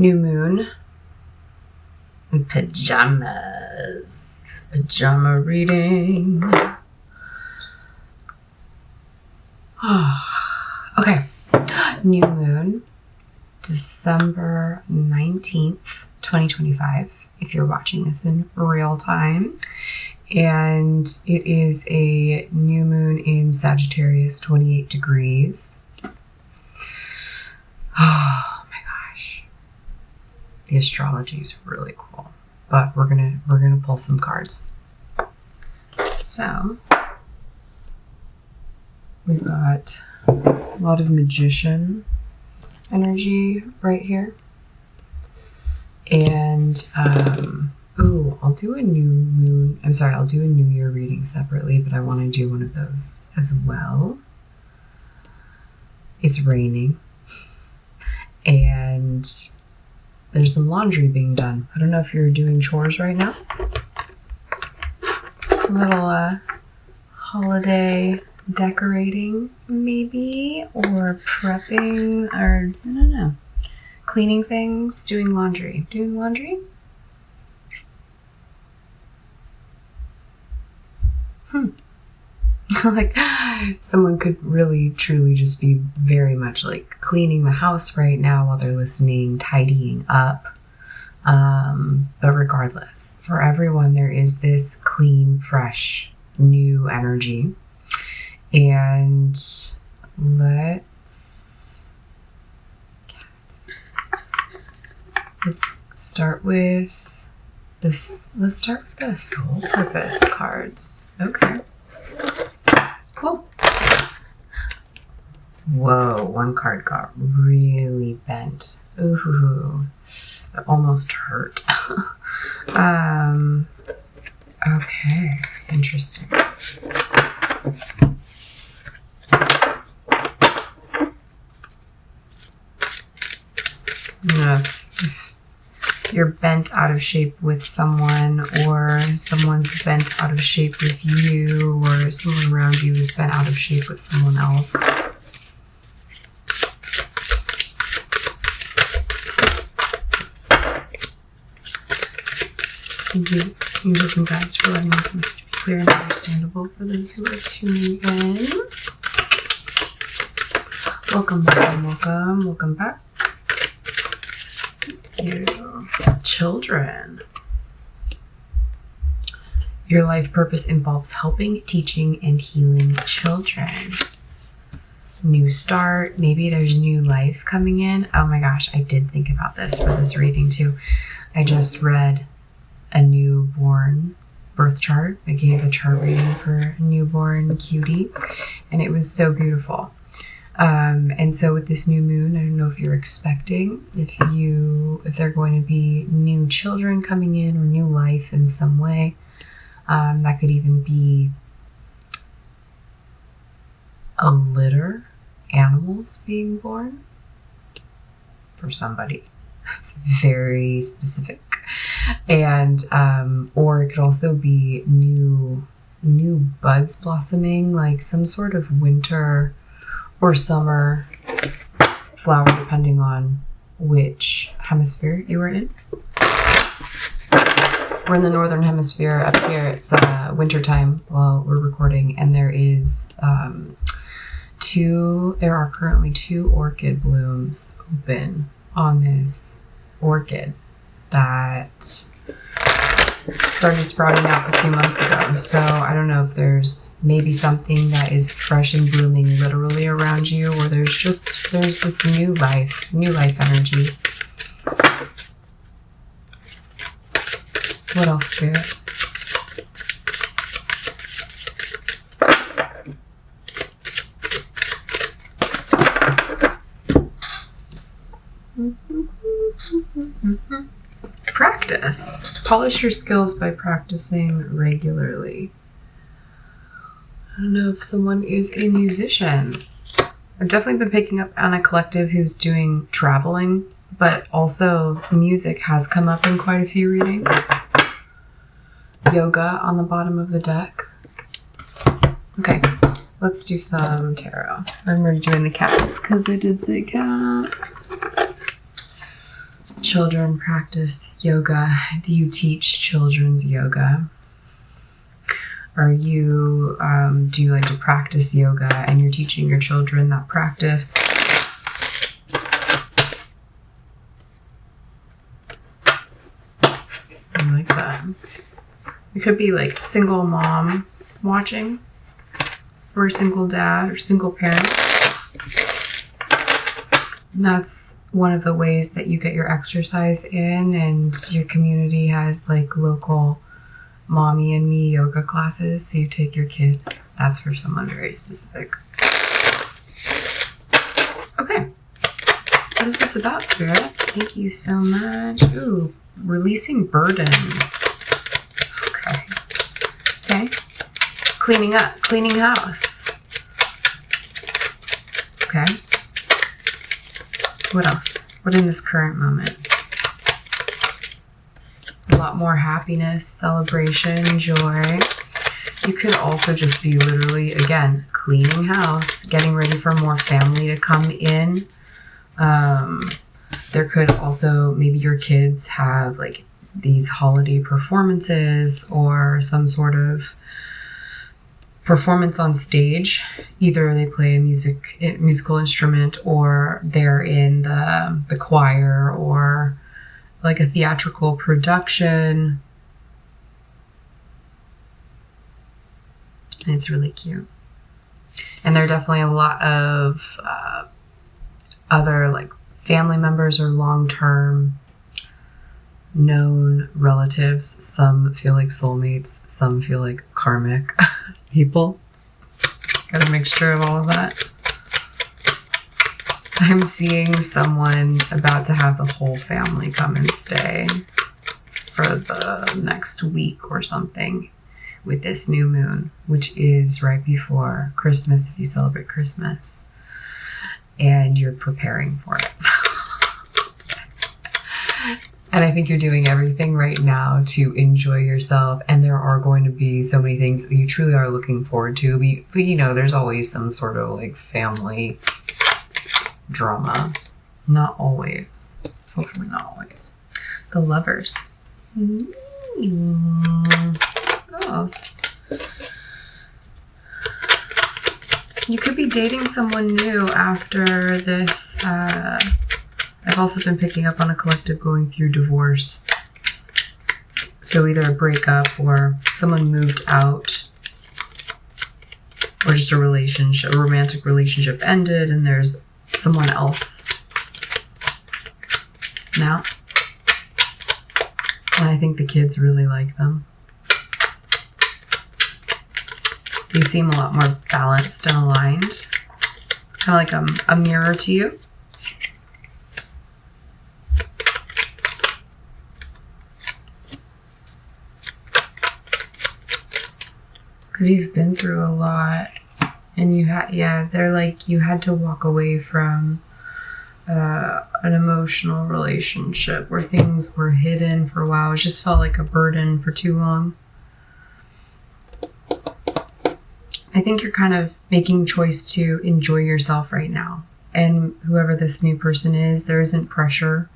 New moon. Pajamas. Pajama reading. Okay. New moon. December 19th, 2025. If you're watching this in real time. And it is a new moon in Sagittarius, 28 degrees. Oh my gosh. The astrology is really cool. But we're gonna pull some cards. So we've got a lot of magician energy right here. And I'll do a new moon. I'll do a new year reading separately, but I want to do one of those as well. It's raining and there's some laundry being done. I don't know if you're doing chores right now. A little holiday decorating maybe, or prepping, or I don't know. Cleaning things, doing laundry. Doing laundry? Like, someone could really, truly just be very much like cleaning the house right now while they're listening, tidying up. But regardless, for everyone, there is this clean, fresh, new energy. And let's start with this. Let's start with the soul purpose cards. Okay. Cool. Whoa, one card got really bent. Ooh, it almost hurt. Okay, interesting. If you're bent out of shape with someone, or someone's bent out of shape with you, or someone around you is bent out of shape with someone else. Thank you, angels and guides, for letting this message be clear and understandable for those who are tuning in. Welcome back. You. Children. Your life purpose involves helping, teaching, and healing children. New start. Maybe there's new life coming in. Oh my gosh, I did think about this for this reading too. I just read a newborn birth chart. I gave a chart reading for a newborn cutie, and it was so beautiful. And so with this new moon, I don't know if you're expecting, if they're going to be new children coming in or new life in some way. That could even be a litter, animals being born for somebody. That's very specific. And, or it could also be new buds blossoming, like some sort of winter or summer flower, depending on which hemisphere you were in. We're in the northern hemisphere. Up here it's winter time while we're recording, and there are currently 2 orchid blooms open on this orchid that started sprouting out a few months ago. So I don't know if there's maybe something that is fresh and blooming literally around you, or there's this new life energy. What else, Spirit? Practice. Polish your skills by practicing regularly. I don't know if someone is a musician. I've definitely been picking up on a collective who's doing traveling, but also music has come up in quite a few readings. Yoga on the bottom of the deck. Okay, let's do some tarot. I'm already doing the cats because I did say cats. children practice yoga. Do you teach children's yoga? Are you, do you like to practice yoga and you're teaching your children that practice? I like that. It could be like single mom watching, or a single dad or single parent. And that's one of the ways that you get your exercise in, and your community has like local mommy and me yoga classes. So you take your kid. That's for someone very specific. Okay. What is this about, Spirit? Thank you so much. Ooh, releasing burdens. Okay. Okay. Cleaning up, cleaning house. Okay. What else? What in this current moment? A lot more happiness, celebration, joy. You could also just be literally, again, cleaning house, getting ready for more family to come in. There could also, maybe your kids have like these holiday performances or some sort of performance on stage. Either they play a musical instrument, or they're in the choir, or like a theatrical production. And it's really cute. And there are definitely a lot of other like family members or long-term known relatives. Some feel like soulmates, some feel like karmic people. Got a mixture of all of that. I'm seeing someone about to have the whole family come and stay for the next week or something with this new moon, which is right before Christmas if you celebrate Christmas. And you're preparing for it. And I think you're doing everything right now to enjoy yourself. And there are going to be so many things that you truly are looking forward to. But you know, there's always some sort of like family drama. Not always. Hopefully not always. The Lovers. What else? You could be dating someone new after this. I've also been picking up on a collective going through divorce. So either a breakup, or someone moved out, or just a romantic relationship ended and there's someone else now. And I think the kids really like them. They seem a lot more balanced and aligned. Kind of like a mirror to you. Because you've been through a lot. And they're like, you had to walk away from an emotional relationship where things were hidden for a while. It just felt like a burden for too long. I think you're kind of making choice to enjoy yourself right now. And whoever this new person is, there isn't pressure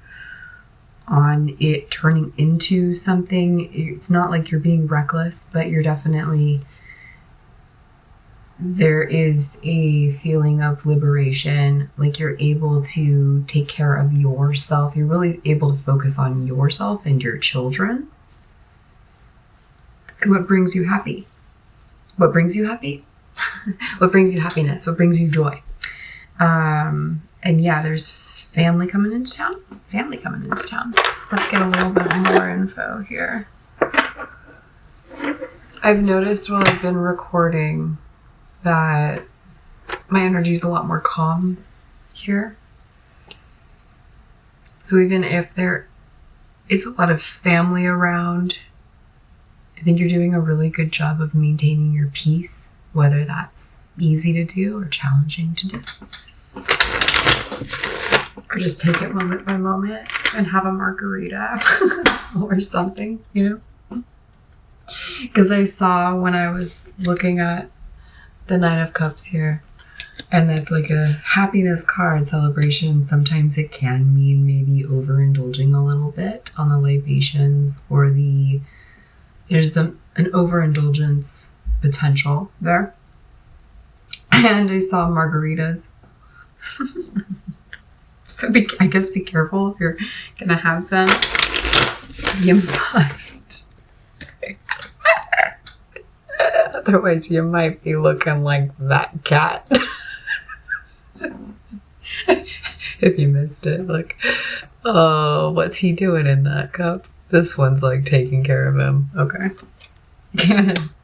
on it turning into something. It's not like you're being reckless, but you're definitely, there is a feeling of liberation. Like you're able to take care of yourself. You're really able to focus on yourself and your children. And what brings you happy? What brings you happy? What brings you happiness? What brings you joy? And yeah, there's family coming into town. Let's get a little bit more info here. I've noticed while I've been recording that my energy is a lot more calm here. So even if there is a lot of family around, I think you're doing a really good job of maintaining your peace, whether that's easy to do or challenging to do. Or just take it moment by moment and have a margarita or something, you know? Because I saw when I was looking at the Nine of Cups here, And that's like a happiness card celebration. Sometimes it can mean maybe overindulging a little bit on the libations or there's an overindulgence potential there. And I saw margaritas. So I guess be careful if you're gonna have some. You might. Otherwise, you might be looking like that cat. If you missed it, like, oh, what's he doing in that cup? This one's like taking care of him. Okay.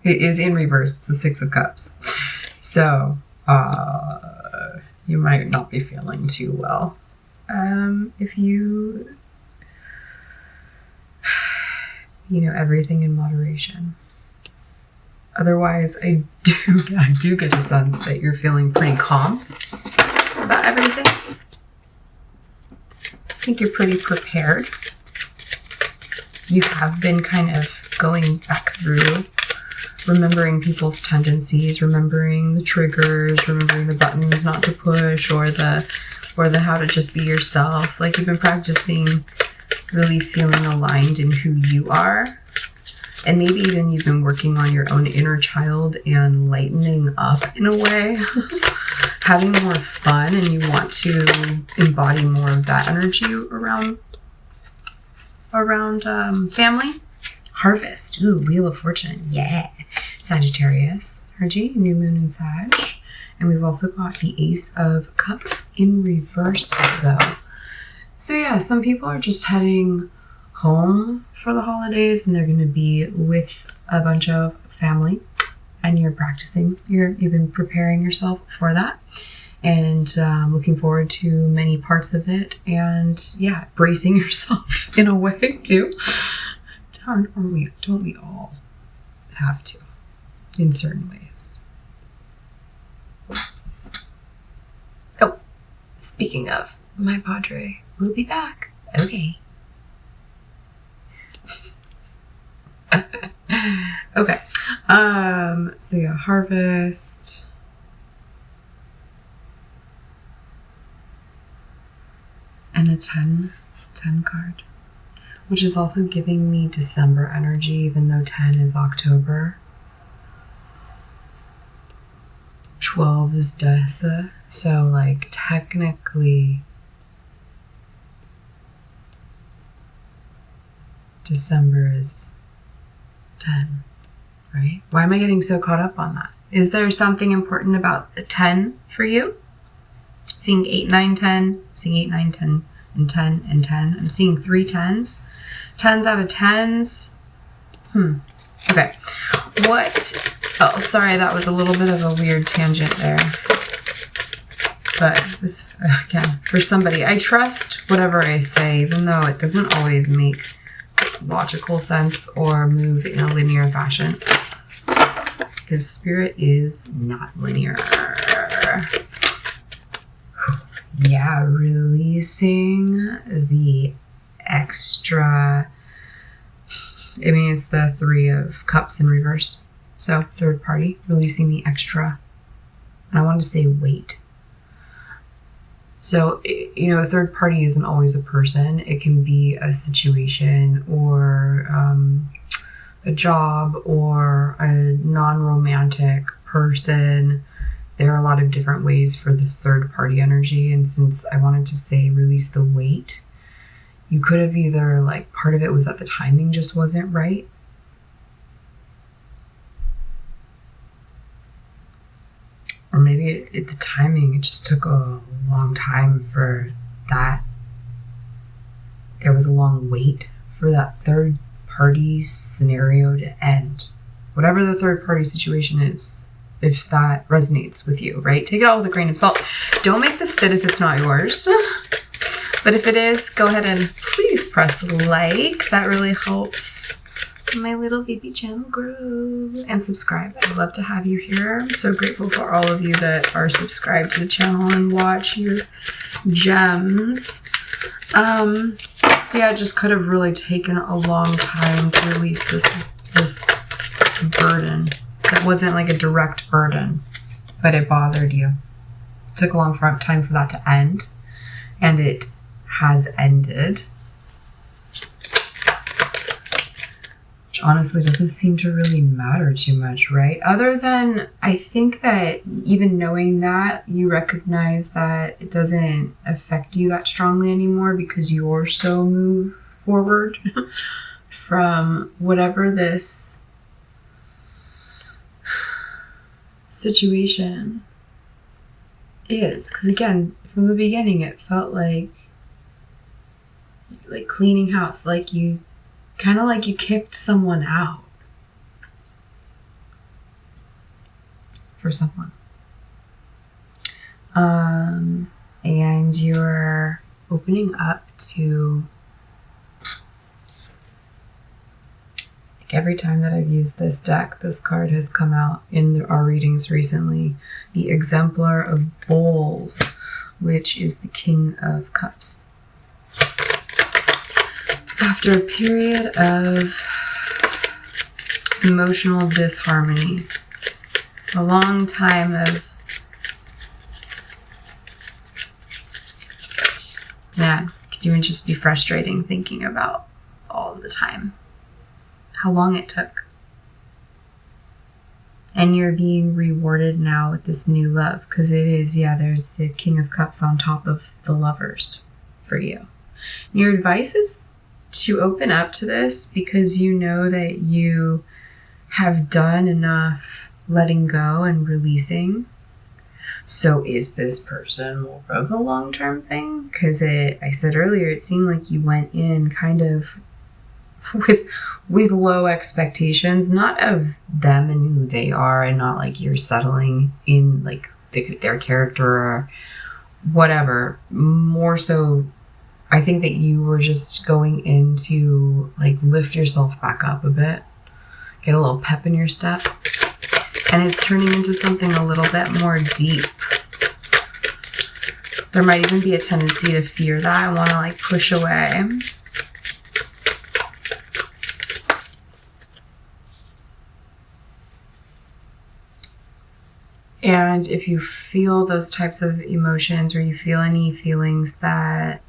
It is in reverse. It's the Six of Cups. So, you might not be feeling too well. If you everything in moderation. Otherwise, I do get a sense that you're feeling pretty calm about everything. I think you're pretty prepared. You have been kind of going back through, remembering people's tendencies, remembering the triggers, remembering the buttons not to push, or the how to just be yourself. Like, you've been practicing really feeling aligned in who you are. And maybe even you've been working on your own inner child and lightening up in a way, having more fun, and you want to embody more of that energy around family. Harvest. Ooh, Wheel of Fortune. Yeah. Sagittarius energy, new moon in Sag. And we've also got the Ace of Cups in reverse, though. So yeah, some people are just heading home for the holidays, and they're going to be with a bunch of family, and you're practicing. You've been preparing yourself for that, and looking forward to many parts of it, and yeah, bracing yourself in a way too. Don't we all have to in certain ways? Oh, speaking of, my padre will be back. Okay. Okay. So yeah, Harvest. And a 10 card, which is also giving me December energy, even though 10 is October. 12 is Dessa. So like technically December is 10, right? Why am I getting so caught up on that? Is there something important about the 10 for you? Seeing 8, 9, 10, seeing 8, 9, 10, and 10, and 10. I'm seeing 3 10s. 10s out of 10s. Okay. What? Oh, sorry, that was a little bit of a weird tangent there. But it was, again, for somebody. I trust whatever I say, even though it doesn't always make logical sense or move in a linear fashion, because spirit is not linear. Yeah, releasing the extra. I mean, it's the 3 of Cups in reverse, so third party, releasing the extra, and I wanted to say weight. So, a third party isn't always a person. It can be a situation or a job or a non-romantic person. There are a lot of different ways for this third party energy. And since I wanted to say release the weight, you could have either, like, part of it was that the timing just wasn't right. Or maybe the timing, it just took a long time for that. There was a long wait for that third party scenario to end. Whatever the third party situation is, if that resonates with you, right? Take it all with a grain of salt. Don't make this fit if it's not yours. But if it is, go ahead and please press like. That really helps my little baby channel grow. And subscribe. I'd love to have you here. I'm so grateful for all of you that are subscribed to the channel and watch your gems. So yeah, it just could have really taken a long time to release this burden. It wasn't like a direct burden, but it bothered you. took a long time for that to end, and it has ended. Which honestly doesn't seem to really matter too much, right? Other than, I think that even knowing that, you recognize that it doesn't affect you that strongly anymore because you're so moved forward from whatever this situation is. Because again, from the beginning, it felt like cleaning house, like you kicked someone out for someone. And you're opening up to, like, every time that I've used this deck, this card has come out in our readings recently. The Exemplar of Bowls, which is the King of Cups. After a period of emotional disharmony, a long time of, man, could even just be frustrating thinking about all the time, how long it took. And you're being rewarded now with this new love, because it is, there's the King of Cups on top of the Lovers for you. And your advice is to open up to this because you know that you have done enough letting go and releasing. So is this person more of a long-term thing? Because I said earlier, it seemed like you went in kind of with low expectations, not of them and who they are, and not like you're settling in like their character or whatever. More so, I think that you were just going in to like lift yourself back up a bit, get a little pep in your step, and it's turning into something a little bit more deep. There might even be a tendency to fear that. I want to like push away. And if you feel those types of emotions, or you feel any feelings that,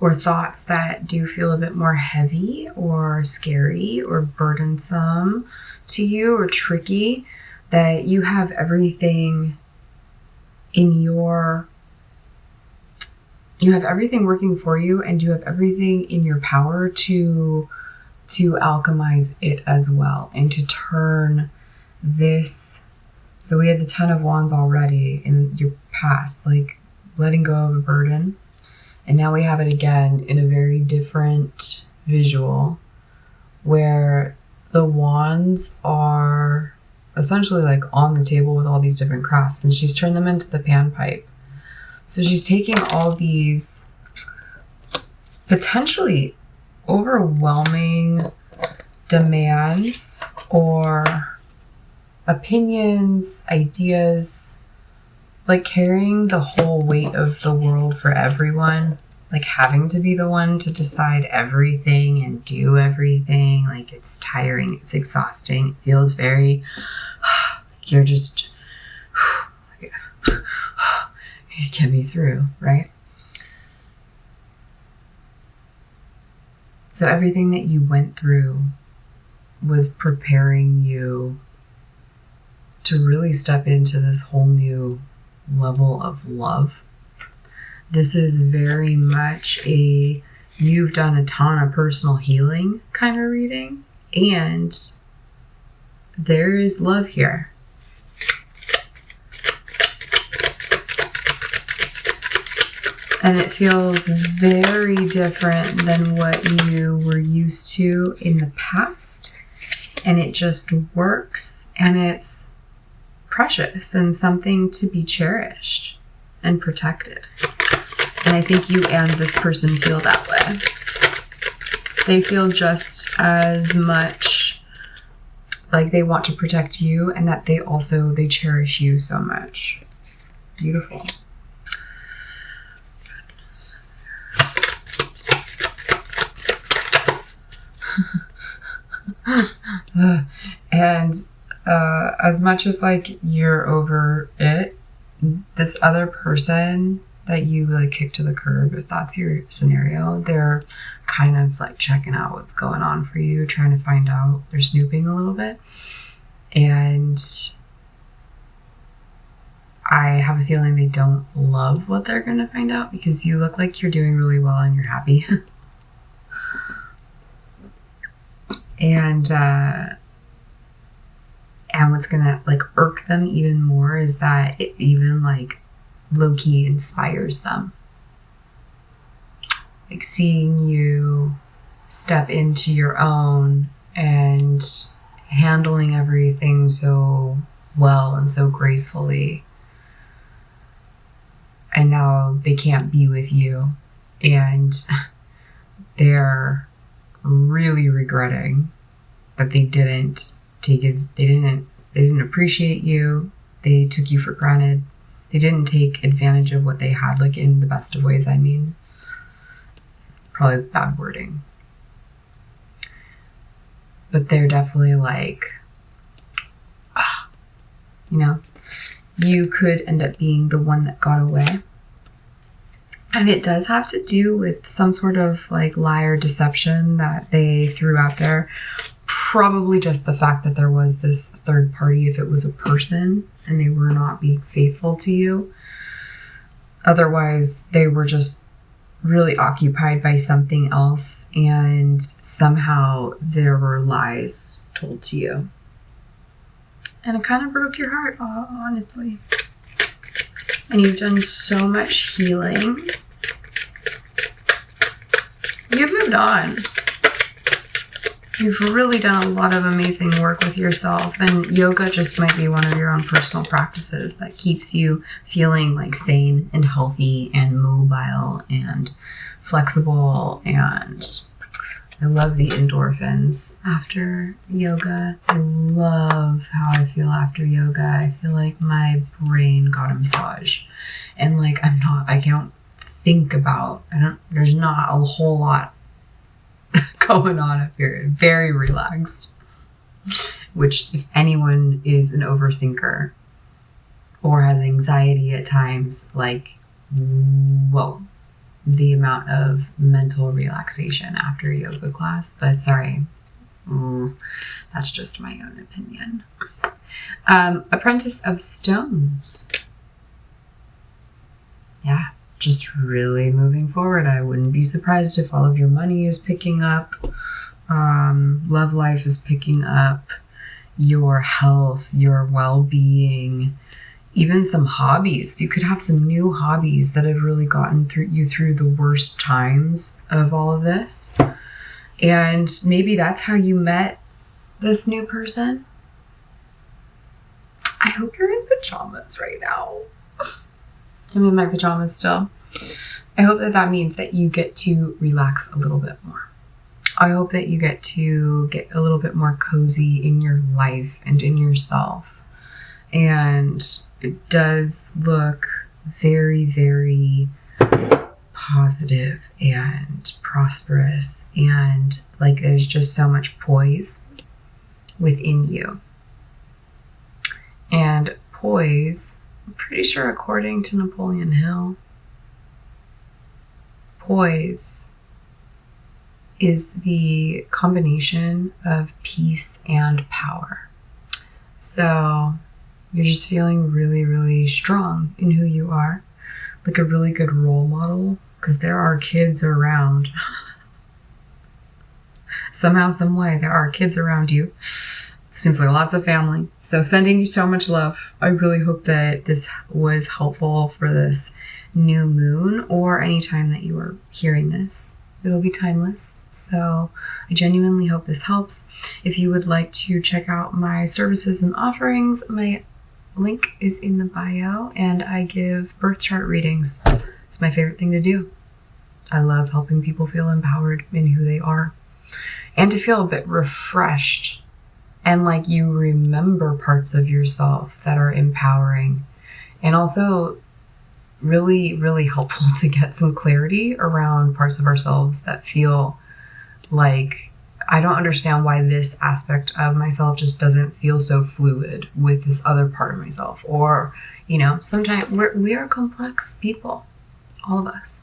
or thoughts that do feel a bit more heavy or scary or burdensome to you or tricky, that you have everything you have everything working for you, and you have everything in your power to alchemize it as well, and to turn this. So we had the 10 of Wands already in your past, like letting go of a burden. And now we have it again in a very different visual, where the wands are essentially like on the table with all these different crafts, and she's turned them into the panpipe. So she's taking all these potentially overwhelming demands or opinions, ideas, like carrying the whole weight of the world for everyone, like having to be the one to decide everything and do everything. Like, it's tiring, it's exhausting, it feels very, you're just, get me through, right? So everything that you went through was preparing you to really step into this whole new level of love. This is very much a you've done a ton of personal healing kind of reading, and there is love here. And it feels very different than what you were used to in the past. And it just works, and it's precious and something to be cherished and protected. And I think you and this person feel that way. They feel just as much like they want to protect you, and that they cherish you so much. Beautiful. And as much as like you're over it, this other person that you like kick to the curb, if that's your scenario, they're kind of like checking out what's going on for you, trying to find out. They're snooping a little bit. And I have a feeling they don't love what they're going to find out, because you look like you're doing really well and you're happy. And what's going to like irk them even more is that it even like low-key inspires them. Like seeing you step into your own and handling everything so well and so gracefully. And now they can't be with you, and they're really regretting that they didn't take it. They didn't appreciate you. They took you for granted. They didn't take advantage of what they had, like in the best of ways, I mean. Probably bad wording. But they're definitely like, you know, you could end up being the one that got away. And it does have to do with some sort of like lie or deception that they threw out there. Probably just the fact that there was this third party, if it was a person and they were not being faithful to you. Otherwise, they were just really occupied by something else, and somehow there were lies told to you. And it kind of broke your heart, honestly. And you've done so much healing. You've moved on. You've really done a lot of amazing work with yourself, and yoga just might be one of your own personal practices that keeps you feeling like sane and healthy and mobile and flexible. And I love the endorphins after yoga. I love how I feel after yoga. I feel like my brain got a massage, and like I can't think about, there's not a whole lot going on up here. Very relaxed. Which, if anyone is an overthinker or has anxiety at times, like, whoa, the amount of mental relaxation after a yoga class. But sorry, that's just my own opinion. Apprentice of Stones. Yeah. Just really moving forward. I wouldn't be surprised if all of your money is picking up. Love life is picking up. Your health, your well-being, even some hobbies. You could have some new hobbies that have really gotten you through the worst times of all of this. And maybe that's how you met this new person. I hope you're in pajamas right now. I'm in my pajamas still. I hope that means that you get to relax a little bit more. I hope that you get to get a little bit more cozy in your life and in yourself. And it does look very, very positive and prosperous. And like there's just so much poise within you. And poise, I'm pretty sure according to Napoleon Hill, poise is the combination of peace and power. So you're just feeling really, really strong in who you are, like a really good role model, because there are kids around. Somehow, some way, there are kids around you. Seems like lots of family. So sending you so much love. I really hope that this was helpful for this new moon, or any time that you are hearing this. It'll be timeless. So I genuinely hope this helps. If you would like to check out my services and offerings, my link is in the bio, and I give birth chart readings. It's my favorite thing to do. I love helping people feel empowered in who they are and to feel a bit refreshed, and like you remember parts of yourself that are empowering, and also really, really helpful to get some clarity around parts of ourselves that feel like, I don't understand why this aspect of myself just doesn't feel so fluid with this other part of myself. Or, You know, sometimes we are complex people, all of us.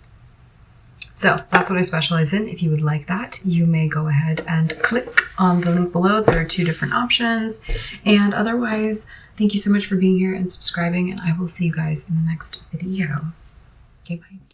So that's what I specialize in. If you would like that, you may go ahead and click on the link below. There are 2 different options. And otherwise, thank you so much for being here and subscribing, and I will see you guys in the next video. Okay, bye.